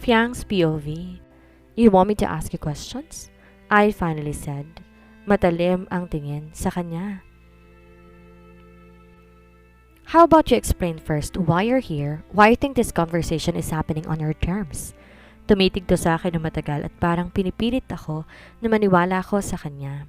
Fiang's POV. You want me to ask you questions? I finally said. Matalim ang tingin sa kanya. How about you explain first why you're here, why you think this conversation is happening on your terms? Tumitig to sa akin ng matagal at parang pinipilit ako na maniwala ako sa kanya.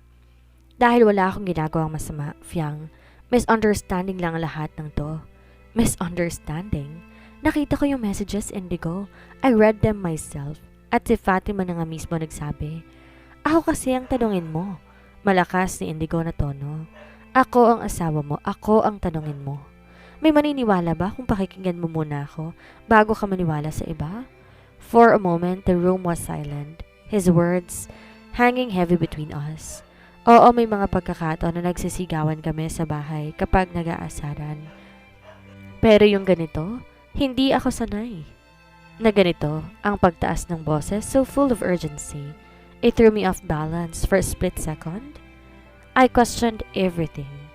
Dahil wala akong ginagawang masama, Fiang. Misunderstanding lang lahat ng to. Misunderstanding? Nakita ko yung messages, Indigo. I read them myself. At si Fatima na nga mismo nagsabi. Ako kasi ang tanungin mo. Malakas ni Indigo na tono. Ako ang asawa mo, ako ang tanungin mo. May maniniwala ba kung pakikinggan mo muna ako bago ka maniwala sa iba? For a moment, the room was silent. His words hanging heavy between us. Oo, may mga pagkakataon na nagsisigawan kami sa bahay kapag nag-aasaran. Pero yung ganito, hindi ako sanay. Na ganito, ang pagtaas ng boses so full of urgency. It threw me off balance for a split second. I questioned everything.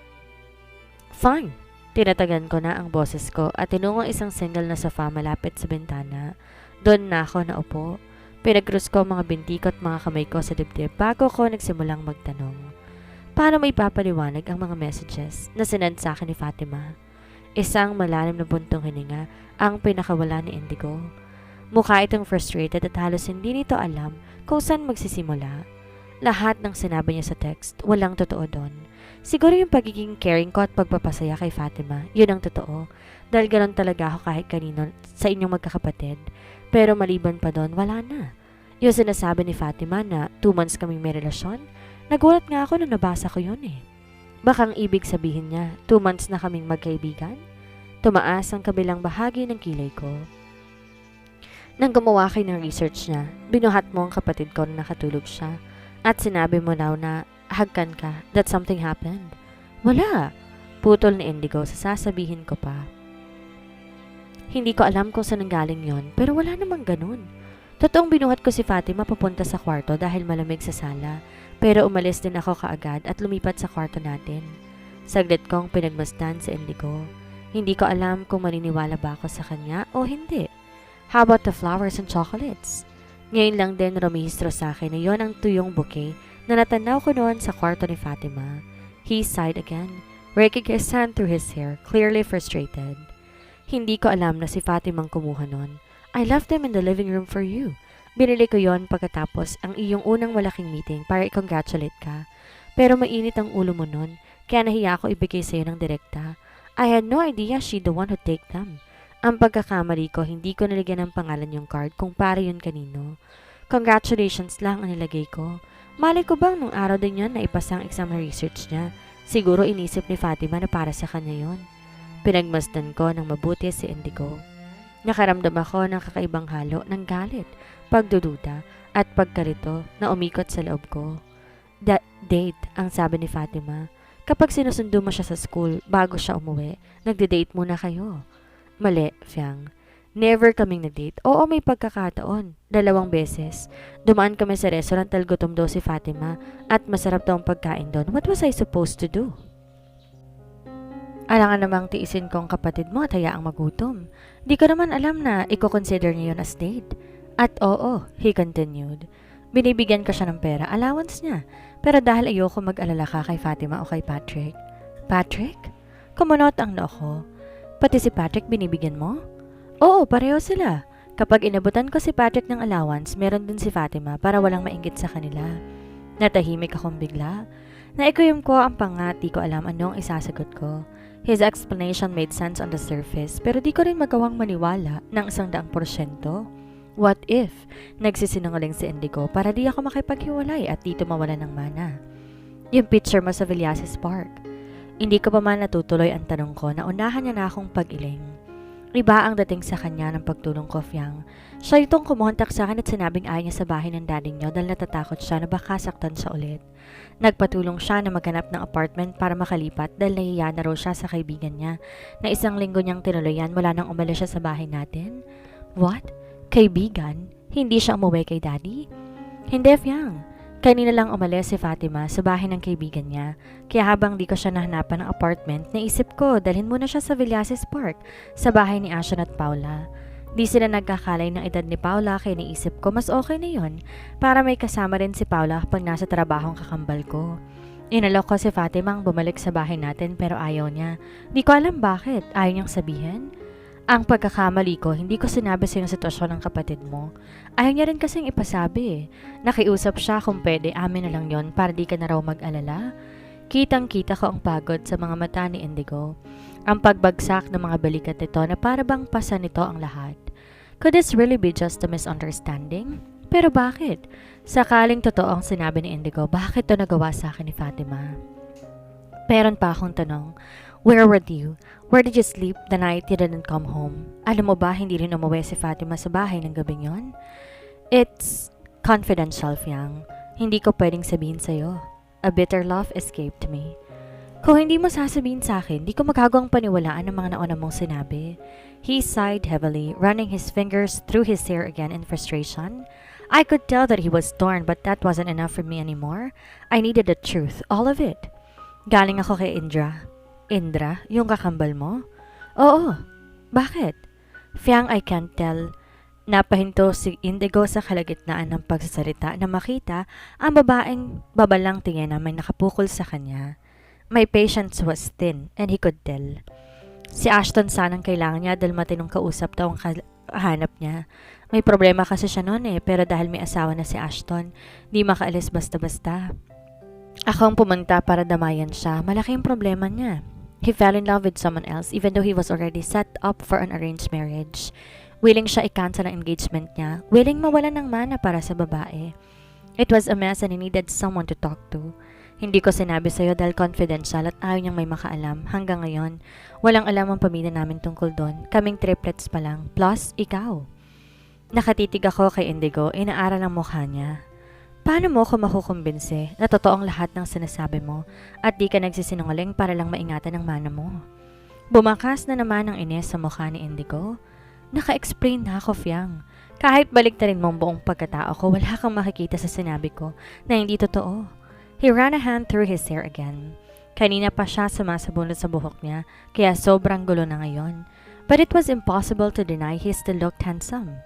Fine. Tinatagan ko na ang boses ko at tinungong isang single na sofa malapit sa bintana. Doon na ako naupo. Pinag-cross ko ang mga binti ko at mga kamay ko sa dibdib bago ko nagsimulang magtanong. Paano may papaliwanag ang mga messages na sinend sa akin ni Fatima? Isang malalim na buntong hininga ang pinakawala ni Indigo. Mukha itong frustrated at halos hindi nito alam kung saan magsisimula. Lahat ng sinabi niya sa text, walang totoo doon. Siguro yung pagiging caring ko at pagpapasaya kay Fatima, yun ang totoo. Dahil ganon talaga ako kahit kanino sa inyong magkakapatid. Pero maliban pa doon, wala na. Yung sinasabi ni Fatima na 2 months kaming may relasyon, nagulat nga ako nung nabasa ko yun eh. Baka ang ibig sabihin niya, 2 months na kaming magkaibigan? Tumaas ang kabilang bahagi ng kilay ko. Nang gumawa kayo ng research niya, binuhat mo ang kapatid ko na nakatulog siya. At sinabi mo daw na hagkan ka that something happened. Wala. Putol ni Indigo sa sasabihin ko pa. Hindi ko alam kung saan nanggaling yon, pero wala namang ganun. Totoong binuhat ko si Fatima papunta sa kwarto dahil malamig sa sala, pero umalis din ako kaagad at lumipat sa kwarto natin. Saglit kong pinagmasdan si Indigo. Hindi ko alam kung maniniwala ba ako sa kanya o hindi. How about the flowers and chocolates? Ngayon lang din rumihistro sa akin na yon ang tuyong bouquet na natanaw ko noon sa kwarto ni Fatima. He sighed again, raking his hand through his hair, clearly frustrated. Hindi ko alam na si Fatimang kumuha noon. I left them in the living room for you. Binili ko yon pagkatapos ang iyong unang malaking meeting para i-congratulate ka. Pero mainit ang ulo mo noon, kaya nahiya ako ibigay sa iyo ng direkta. I had no idea she'd the one who take them. Ang pagkakamali ko, hindi ko nilagyan ng pangalan yung card kung para yun kanino. Congratulations lang ang nilagay ko. Malay ko bang nung araw din yun na ipasa ang exam na research niya? Siguro inisip ni Fatima na para sa kanya yon. Pinagmasdan ko ng mabuti si Indigo. Nakaramdam ako ng kakaibang halo ng galit, pagdududa at pagkarito na umikot sa loob ko. Date, ang sabi ni Fatima. Kapag sinusundo mo siya sa school bago siya umuwi, nagde-date muna kayo. Mali, Fiang. Never kaming na-date. Oo, may pagkakataon. 2 beses. Dumaan kami sa restaurant dahil gutom daw si Fatima at masarap daw ang pagkain doon. What was I supposed to do? Alangan namang tiisin ko ang kapatid mo at hayaang magutom. Di ko naman alam na i-consider niya yun as date. At oo, he continued. Binibigyan ko siya ng pera, allowance niya. Pero dahil ayoko mag-alala ka kay Fatima o kay Patrick. Patrick? Kumunot ang noo ko. Pati si Patrick binibigyan mo? Oo, pareho sila. Kapag inabutan ko si Patrick ng allowance, meron din si Fatima para walang mainggit sa kanila. Natahimik akong bigla. Naikuyom ko ang pangat, di ko alam anong isasagot ko. His explanation made sense on the surface, pero di ko rin magawang maniwala ng 100%. What if nagsisinungaling si Indigo para di ako makipaghiwalay at dito mawala ng mana? Yung picture mo sa Villases Park. Hindi ko pa man natutuloy ang tanong ko na unahan niya na akong pag-iling. Iba ang dating sa kanya ng pagtulong ko, Fiang. Siya itong kumontak sa akin at sinabing ayaw niya sa bahay ng daddy niyo dahil natatakot siya na baka saktan siya ulit. Nagpatulong siya na maghanap ng apartment para makalipat dahil nahiya na raw siya sa kaibigan niya na 1 linggo niyang tinuloyan mula nang umalis siya sa bahay natin. What? Kaibigan? Hindi siya umuwi kay daddy? Hindi, Fiang. Kanina lang umalis si Fatima sa bahay ng kaibigan niya, kaya habang di ko siya nahanapan ng apartment, naisip ko dalhin muna siya sa Villases Park, sa bahay ni Ashan at Paula. Di sila nagkakalay ng edad ni Paula kaya naisip ko mas okay na yon para may kasama rin si Paula pag nasa trabahong kakambal ko. Inalok ko si Fatima ang bumalik sa bahay natin pero ayaw niya. Di ko alam bakit. Ayaw niyang sabihin. Ang pagkakamali ko, hindi ko sinabi sa yung sitwasyon ng kapatid mo. Ayaw niya rin kasing ipasabi eh. Nakiusap siya kung pwede, amin na lang yon para di ka na raw mag-alala. Kitang-kita ko ang pagod sa mga mata ni Indigo. Ang pagbagsak ng mga balikat nito na para bang pasa nito ang lahat. Could this really be just a misunderstanding? Pero bakit? Sakaling totoo ang sinabi ni Indigo, bakit to nagawa sa akin ni Fatima? Meron pa akong tanong. Where were you? Where did you sleep the night you didn't come home? Alam mo ba hindi rin umuwi si Fatima sa bahay ng gabing yon? It's confidential, Fiang. Hindi ko pwedeng sabihin sa'yo. A bitter laugh escaped me. Kung hindi mo sasabihin sa akin, di ko magagawang paniwalaan ang mga nauna mong sinabi. He sighed heavily, running his fingers through his hair again in frustration. I could tell that he was torn but that wasn't enough for me anymore. I needed the truth, all of it. Galing ako kay Indra. Indra? Yung kakambal mo? Oo. Bakit? Fiang, I can't tell. Napahinto si Indigo sa kalagitnaan ng pagsasalita na makita ang babaeng babalang tingin na may nakapukol sa kanya. My patience was thin and he could tell. Si Ashton sanang kailangan niya dahil matinong kausap daw ang kahanap niya. May problema kasi siya noon pero dahil may asawa na si Ashton, di makaalis basta-basta. Ako ang pumunta para damayan siya, malaki ang problema niya. He fell in love with someone else even though he was already set up for an arranged marriage. Willing siya i-cancel ang engagement niya, willing mawalan ng mana para sa babae. It was a mess and he needed someone to talk to. Hindi ko sinabi sa'yo dahil confidential at ayaw niyang may makaalam. Hanggang ngayon, walang alam ang pamilya namin tungkol doon. Kaming triplets pa lang, plus ikaw. Nakatitig ako kay Indigo, inaaral ang mukha niya. Paano mo ako makukumbinse na totoo ang lahat ng sinasabi mo at di ka nagsisinungaling para lang maingatan ang mana mo? Bumakas na naman ang ines sa mukha ni Indigo. Naka-explain na ako, Fiang. Kahit baliktarin mo ang buong pagkatao ko, wala kang makikita sa sinabi ko na hindi totoo. He ran a hand through his hair again. Kanina pa siya sumasabunod sa buhok niya, kaya sobrang gulo na ngayon. But it was impossible to deny he still looked handsome.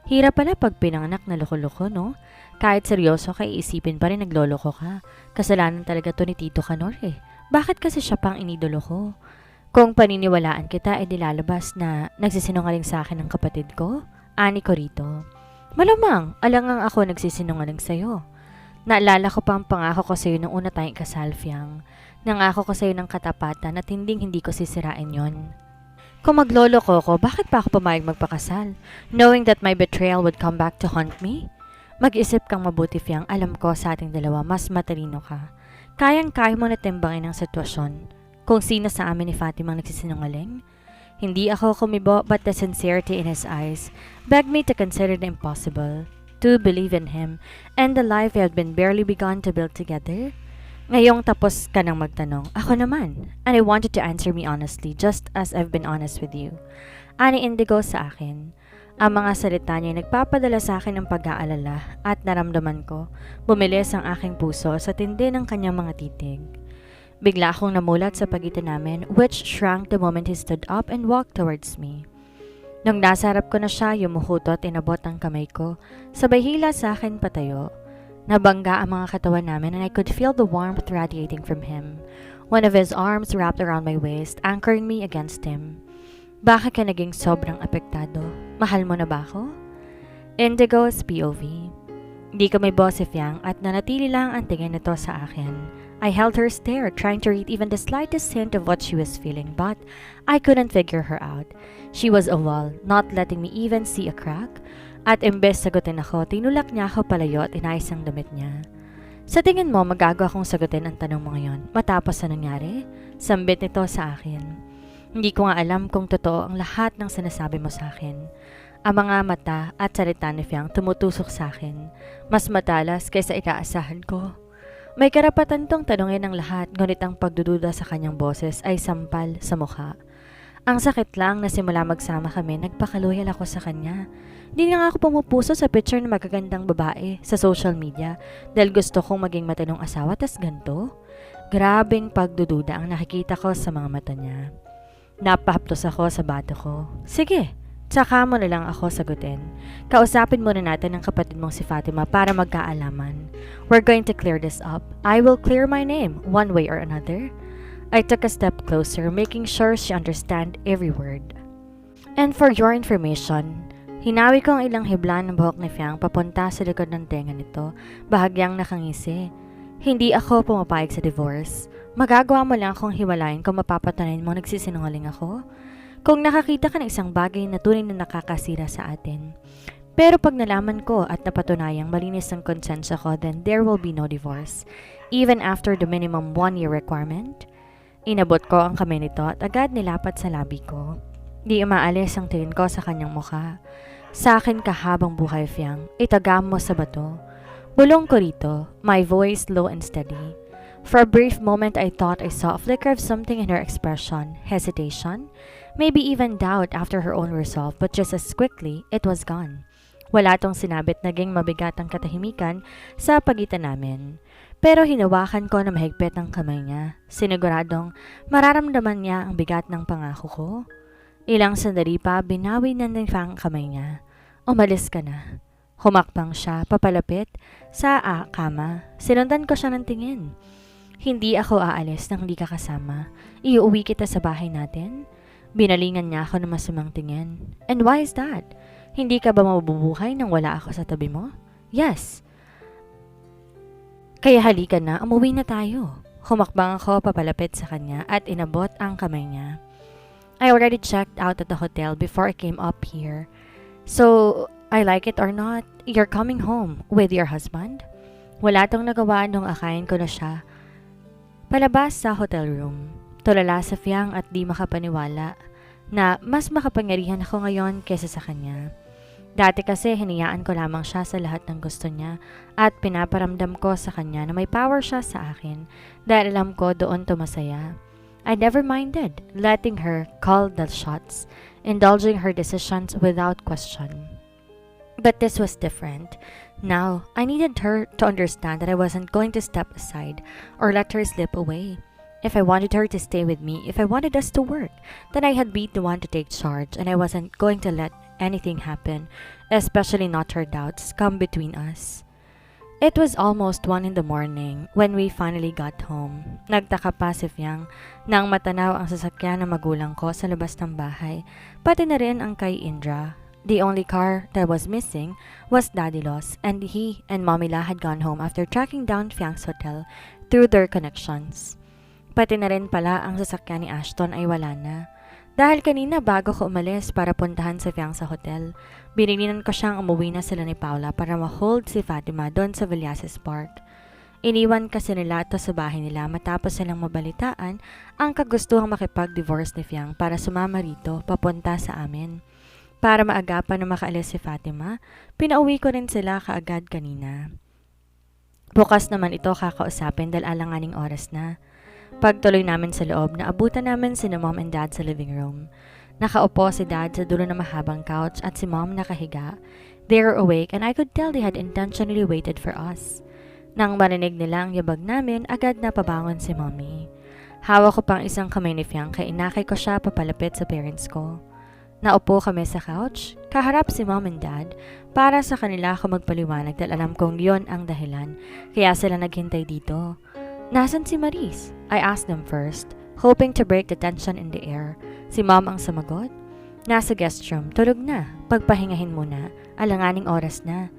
Hirap pala pag pinanganak na loko-loko, no? Kahit seryoso ka, iisipin pa rin nagloloko ka. Kasalanan talaga to ni Tito Canor eh. Bakit kasi siya pang inidolo ko? Kung paniniwalaan kita, lalabas na nagsisinungaling sa akin ng kapatid ko? Ani ko rito. Malamang, alangang ako nagsisinungaling sa'yo. Naalala ko pa ang pangako ko sa'yo nung una tayong kasal, Fiang. Nangako ko sa'yo ng katapatan at hindi ko sisirain yon. Kung magloloko ko, bakit pa ako pumayag magpakasal? Knowing that my betrayal would come back to haunt me? Mag-isip kang mabuti, Fiang. Alam ko sa ating dalawa, mas matalino ka. Kayang-kaya mo na timbangin ang sitwasyon. Kung sino sa amin ni Fatima ang nagsisinungaling? Hindi ako kumibo but the sincerity in his eyes begged me to consider the impossible. To believe in him and the life we had been barely begun to build together. Ngayong tapos ka nang magtanong, ako naman. And I wanted to answer me honestly, just as I've been honest with you. Ani Indigo sa akin. Ang mga salita niya ay nagpapadala sa akin ng pag-aalala at naramdaman ko, bumilis ang aking puso sa tindi ng kanyang mga titig. Bigla akong namulat sa pagitan namin, which shrank the moment he stood up and walked towards me. Nung nasa harap ko na siya, yumuhuto at inabot ang kamay ko, sabay hila sa akin patayo. Nabangga ang mga katawan namin and I could feel the warmth radiating from him. One of his arms wrapped around my waist, anchoring me against him. Bakit ka naging sobrang apektado? Mahal mo na ba ako? Indigo's POV. Di ko may boses, Fiang, at nanatili lang ang tingin nito sa akin. I held her stare, trying to read even the slightest hint of what she was feeling, but I couldn't figure her out. She was a wall, not letting me even see a crack. At imbes sagutin ako, tinulak niya ako palayo at inayos ang damit niya. Sa tingin mo, magagawa akong sagutin ang tanong mo ngayon matapos sa nangyari? Sambit nito sa akin. Hindi ko nga alam kung totoo ang lahat ng sinasabi mo sa akin. Ang mga mata at salita ni Fiang tumutusok sa akin. Mas matalas kaysa inaasahan ko. May karapatan tong tanungin ang lahat, ngunit ang pagdududa sa kanyang boses ay sampal sa mukha. Ang sakit lang na simula magsama kami, nagpakaloyal ako sa kanya. Di nga ako pumupuso sa picture ng magagandang babae sa social media dahil gusto kong maging matinong asawa tas ganito. Grabing pagdududa ang nakikita ko sa mga mata niya. Napahaplos ako sa bato ko. Sige, Tsaka mo na lang ako sagutin. Kausapin muna natin ang kapatid mong si Fatima para magkaalaman. We're going to clear this up. I will clear my name, one way or another. I took a step closer, making sure she understand every word. And for your information, hinawi ko ang ilang hibla ng buhok ni Fiang papunta sa likod ng tenga nito, bahagyang nakangisi. Hindi ako pumapayag sa divorce. Magagawa mo lang akong hiwalayin kung mapapatunayan mo nagsisinungaling ako. Kung nakakita ka ng isang bagay na tunay na nakakasira sa atin. Pero pag nalaman ko at napatunayang malinis ang konsensya ko, then there will be no divorce. Even after the minimum 1-year requirement. Inabot ko ang kamay nito at agad nilapat sa labi ko. Di umaalis ang tingin ko sa kanyang mukha. Sa akin kahabang buhay, Fiang, itagam mo sa bato. Bulong ko rito, my voice low and steady. For a brief moment, I thought I saw a flicker of something in her expression, hesitation, maybe even doubt after her own resolve, but just as quickly, it was gone. Wala tong sinabit, naging mabigat ang katahimikan sa pagitan namin. Pero hinawakan ko na mahigpit ang kamay niya, siniguradong mararamdaman niya ang bigat ng pangako ko. Ilang sandali pa, binawi na ng Fiang kamay niya. Umalis ka na. Humakbang siya, papalapit sa kama. Sinundan ko siya ng tingin. Hindi ako aalis nang hindi ka kasama. Iuwi kita sa bahay natin. Binalingan niya ako ng masamang tingin. And why is that? Hindi ka ba mabubuhay nang wala ako sa tabi mo? Yes. Kaya halika na, umuwi na tayo. Humakbang ako papalapit sa kanya at inabot ang kamay niya. I already checked out at the hotel before I came up here. So, I like it or not, you're coming home with your husband? Wala tong nagawa nung akayin ko na siya. Palabas sa hotel room. Tulala sa Fiang at di makapaniwala na mas makapangyarihan ako ngayon kaysa sa kanya. Dati kasi hinayaan ko lamang siya sa lahat ng gusto niya at pinaparamdam ko sa kanya na may power siya sa akin dahil alam ko doon tumasaya. I never minded letting her call the shots, indulging her decisions without question. But this was different. Now, I needed her to understand that I wasn't going to step aside or let her slip away. If I wanted her to stay with me, if I wanted us to work, then I had been the one to take charge and I wasn't going to let anything happen, especially not her doubts, come between us. It was almost 1 in the morning when we finally got home. Nagtaka pa si Fiang nang matanaw ang sasakyan ng magulang ko sa labas ng bahay, pati na rin ang kay Indra. The only car that was missing was Daddy Los, and he and Mommy La had gone home after tracking down Fiang's hotel through their connections. Pati na rin pala ang sasakyan ni Ashton ay wala na. Dahil kanina bago ko umalis para puntahan si Fiang sa hotel, binilinan ko siyang umuwi na sila ni Paula para ma-hold si Fatima doon sa Villases Park. Iniwan kasi nila ito sa bahay nila matapos silang mabalitaan ang kagustuhang makipag-divorce ni Fiang para sumama rito papunta sa amin. Para maagapan na makaalis si Fatima, pinauwi ko rin sila kaagad kanina. Bukas naman ito kakausapin dahil alanganing oras na. Pagtuloy namin sa loob, naabutan namin si Mom and Dad sa living room. Nakaupo si Dad sa dulo ng mahabang couch at si Mom nakahiga. They were awake and I could tell they had intentionally waited for us. Nang marinig nila ang yabag namin, agad na pabangon si Mommy. Hawak ko pang isang kamay ni Fiang kaya inakay ko siya papalapit sa parents ko. Naupo kami sa couch, kaharap si Mom and Dad para sa kanila ako magpaliwanag dahil alam kong yon ang dahilan kaya sila naghintay dito. Nasaan si Maris? I asked them first, hoping to break the tension in the air. Si Mom ang sumagot. Nasa guest room, tulog na, pagpahingahin muna, alanganing oras na.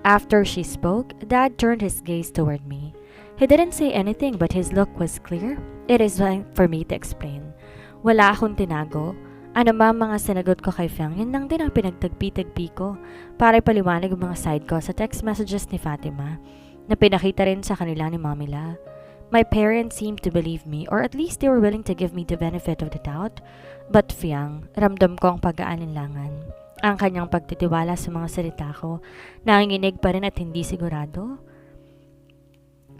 After she spoke, Dad turned his gaze toward me. He didn't say anything but his look was clear. It is time for me to explain. Wala akong tinago. Ano ba mga sinagot ko kay Fiang, yun lang din ang pinagtagpi-tagpi ko para ipaliwanag ang mga side ko sa text messages ni Fatima na pinakita rin sa kanila ni Mommy La. My parents seemed to believe me or at least they were willing to give me the benefit of the doubt. But Fiang, ramdam ko ang pag-aalinlangan. Ang kanyang pagtitiwala sa mga salita ko, nanginginig pa rin at hindi sigurado.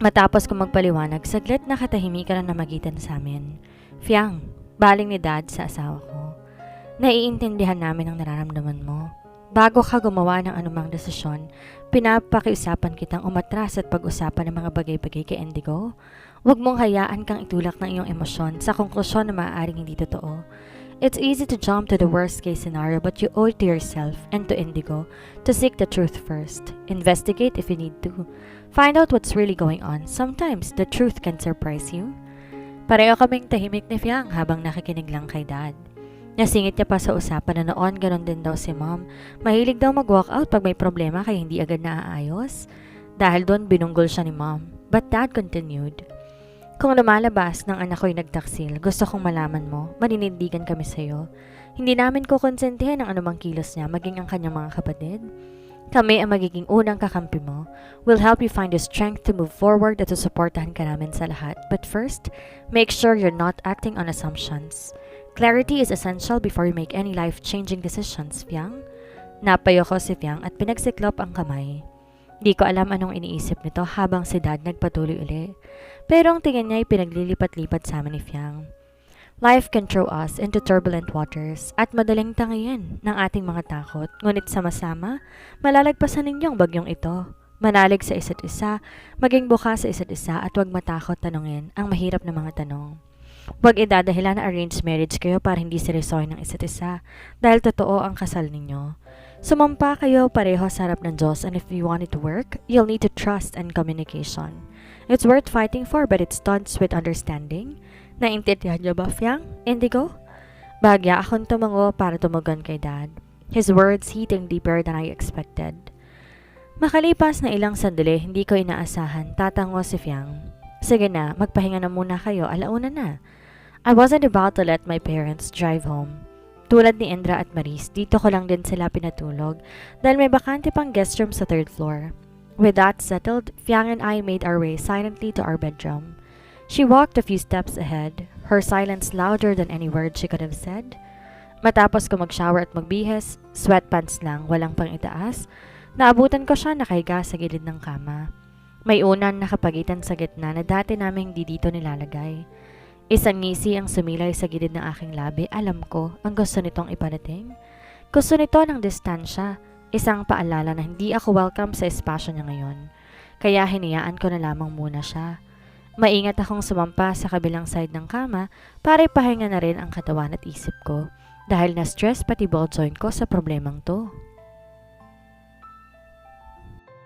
Matapos ko magpaliwanag, saglit na katahimikan ang namagitan sa amin. Fiang, baling ni Dad sa asawa ko. Naiintindihan namin ang nararamdaman mo. Bago ka gumawa ng anumang desisyon, pinapakiusapan kitang umatras at pag-usapan ng mga bagay-bagay kay Indigo. Huwag mong hayaan kang itulak ng iyong emosyon sa konklusyon na maaaring hindi totoo. It's easy to jump to the worst case scenario, but you owe it to yourself and to Indigo to seek the truth first. Investigate if you need to. Find out what's really going on. Sometimes the truth can surprise you. Pareho kaming tahimik ni Fiang habang nakikinig lang kay Dad. Nasingit niya pa sa usapan na noon ganon din daw si Mom. Mahilig daw mag-walk out pag may problema kaya hindi agad naaayos. Dahil doon binunggol siya ni Mom. But Dad continued. Kung lumalabas ng anak ko'y nagtaksil, gusto kong malaman mo, maninindigan kami sa'yo. Hindi namin kukonsentihin ang anumang kilos niya, maging ang kanyang mga kapatid. Kami ang magiging unang kakampi mo. We'll help you find the strength to move forward at susuportahan ka namin sa lahat. But first, make sure you're not acting on assumptions. Clarity is essential before you make any life-changing decisions, Fiang. Napayo ko si Fiang at pinagsiklop ang kamay. Di ko alam anong iniisip nito habang si Dad nagpatuloy uli. Pero ang tingin niya ay pinaglilipat-lipat sa amin ni Fiang. Life can throw us into turbulent waters at madaling tangiyin ng ating mga takot. Ngunit sama-sama, malalagpasan ninyong bagyong ito. Manalig sa isa't isa, maging bukas sa isa't isa at huwag matakot tanungin ang mahirap na mga tanong. Huwag idadahilan na arranged marriage kayo para hindi seryosohin ng isa't isa dahil totoo ang kasal ninyo. Sumampa kayo pareho sa harap ng Diyos, and if you want it to work, you'll need to trust and communication. It's worth fighting for, but it starts with understanding. Naintindihan niyo ba, Fiang? Indigo? Bahagya akong tumango para tumugon kay Dad. His words hitting deeper than I expected. Makalipas na ilang sandali, hindi ko inaasahan, tatango si Fiang. Sige na, magpahinga na muna kayo, alauna na. I wasn't about to let my parents drive home. Tulad ni Indra at Maris, dito ko lang din sila pinatulog dahil may bakante pang guest room sa 3rd floor. With that settled, Fiang and I made our way silently to our bedroom. She walked a few steps ahead, her silence louder than any word she could have said. Matapos ko mag-shower at magbihis, sweatpants lang, walang pang itaas, naabutan ko siya nakahiga sa gilid ng kama. May unan nakapagitan sa gitna na dati naming hindi dito nilalagay. Isang ngisi ang sumilay sa gilid ng aking labi. Alam ko, ang gusto nitong iparating. Gusto nito ng distansya, isang paalala na hindi ako welcome sa espasyo niya ngayon. Kaya hinayaan ko na lamang muna siya. Maingat akong sumampa sa kabilang side ng kama para ipahinga na rin ang katawan at isip ko dahil na-stress pati ball joint ko sa problemang to.